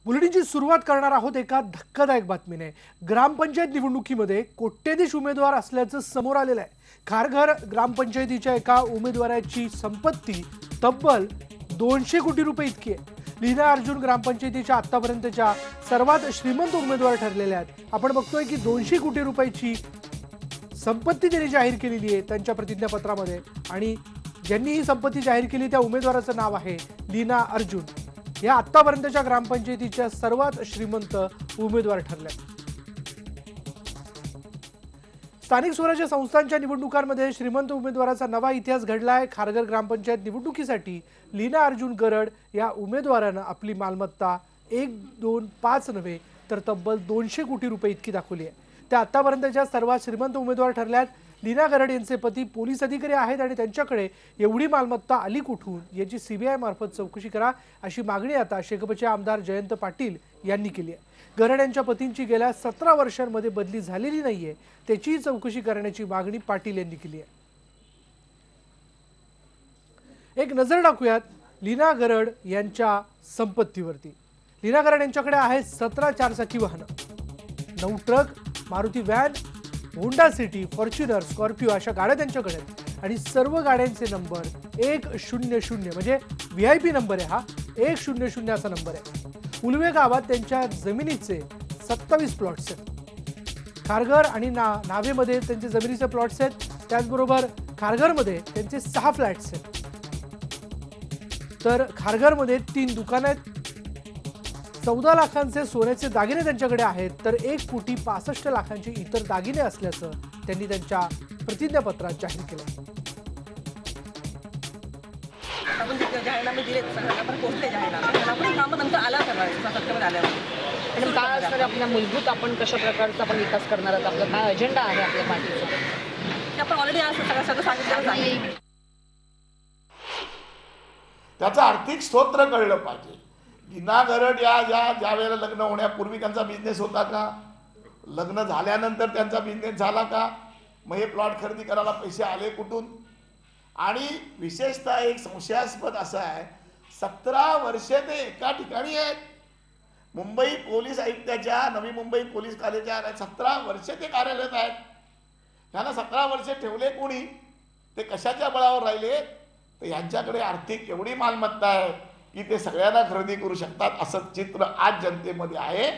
बुलेटिनची सुरुवात करणार आहोत एका धक्कादायक बातमीने। ग्रामपंचायत निवडणुकीमध्ये कोट्यधीश उमेदवार असल्याचं समोर आलेलं आहे। खारघर ग्रामपंचायतीच्या एका उमेदवाराची संपत्ती तब्बल 200 कोटी रुपये इतकी आहे। लीना अर्जुन ग्रामपंचायतीच्या आतापर्यंतच्या सर्वात श्रीमंत उमेदवार ठरलेल्या आहेत। आपण बघतोय की 200 कोटी रुपयाची संपत्ती त्यांनी जाहीर केलेली आहे त्यांच्या प्रतिज्ञापत्रामध्ये, आणि ज्यांनी ही संपत्ती जाहीर केली त्या उमेदवाराचं नाव आहे लीना अर्जुन। या आतापर्यंतच्या ग्रामपंचायतीच्या सर्वात श्रीमंत उमेदवार ठरल्या। स्थानिक स्वराज्य संस्थांच्या निवडणुकांमध्ये श्रीमंत उमेदवाराचा नवा इतिहास घडलाय। खारघर ग्रामपंचायत निवडणुकीसाठी लीना अर्जुन गरड या उमेदवारानं आपली मालमत्ता 1, 2, 5 नव्हे तर तब्बल 200 कोटी रुपये इतकी दाखवली आहे। त्या आतापर्यंतच्या सर्वात श्रीमंत उमेदवार ठरल्यात। लीना गरड यांचे पती पोलीस अधिकारी आहेत आणि त्यांच्याकडे एवढी मालमत्ता आली कुठून याची सीबीआय मार्फत चौकशी करा अशी मागणी आता शेकापचे आमदार जयंत पाटील यांनी केली आहे। गरड यांच्या पतींची गेल्या 17 वर्षांमध्ये बदली झालेली नाहीये, त्याची चौकशी करण्याची मागणी पाटील यांनी केली आहे। एक नजर टाकूयात लीना गरड यांच्या संपत्तीवरती। लीना गरड यांच्याकडे आहे 17 चारचाकी वाहनं, 9 truck, Maruti van, Honda city, Fortuner, Scorpio अशा गाड्या त्यांच्याकडे आहेत आणि सर्व गाड्यांचे नंबर 100 म्हणजे VIP नंबर आहे। हा 100 असा नंबर आहे। उलवे गावात त्यांच्या जमिनीचे 27 प्लॉट्स आहेत। खारघर आणि नावेमध्ये त्यांचे जमिनीचे प्लॉट्स आहेत। त्याचबरोबर खारघरमध्ये त्यांचे 6 फ्लॅट्स आहेत, तर खारघरमध्ये 3 दुकानं आहेत। 14 लाखांचे सोन्याचे दागिने त्यांच्याकडे आहेत, तर 1,65 लाखांचे इतर दागिने असल्याचं त्यांनी त्यांच्या प्रतिज्ञापत्रात जाहीर केलं। आपण जे जाहीरनामे दिले आपण पोहोचले जाहीरनामे, आपण कामं नंतर आला करायचं सत्तेमध्ये आल्यावर। आणि काय असतं आपल्या मूलभूत आपण कशा प्रकारचा आपण विकास करणार आहोत, आपला काय अजेंडा आहे आपल्या पार्टीचा ते आपण ऑलरेडी आज सगळं सांगितलं आहे। त्याचा आर्थिक स्रोत कळलं पाहिजे। लीना गरड ज्या वेळेला लग्न होण्यापूर्वी त्यांचा बिझनेस होता का, लग्न झाल्यानंतर त्यांचा बिझनेस झाला का, मग हे प्लॉट खरेदी करायला पैसे आले कुठून? आणि विशेषतः एक संशयास्पद असं आहे, 17 वर्षे ते एका ठिकाणी आहेत। मुंबई पोलीस आयुक्ताच्या नवी मुंबई पोलीस कार्यालयात 17 वर्षे ते कार्यरत आहेत। त्यांना 17 वर्षे ठेवले कोणी? ते कशाच्या बळावर राहिले? तर यांच्याकडे आर्थिक एवढी मालमत्ता आहे की ते सगळ्यांना खरेदी करू शकतात असं चित्र आज जनतेमध्ये आहे।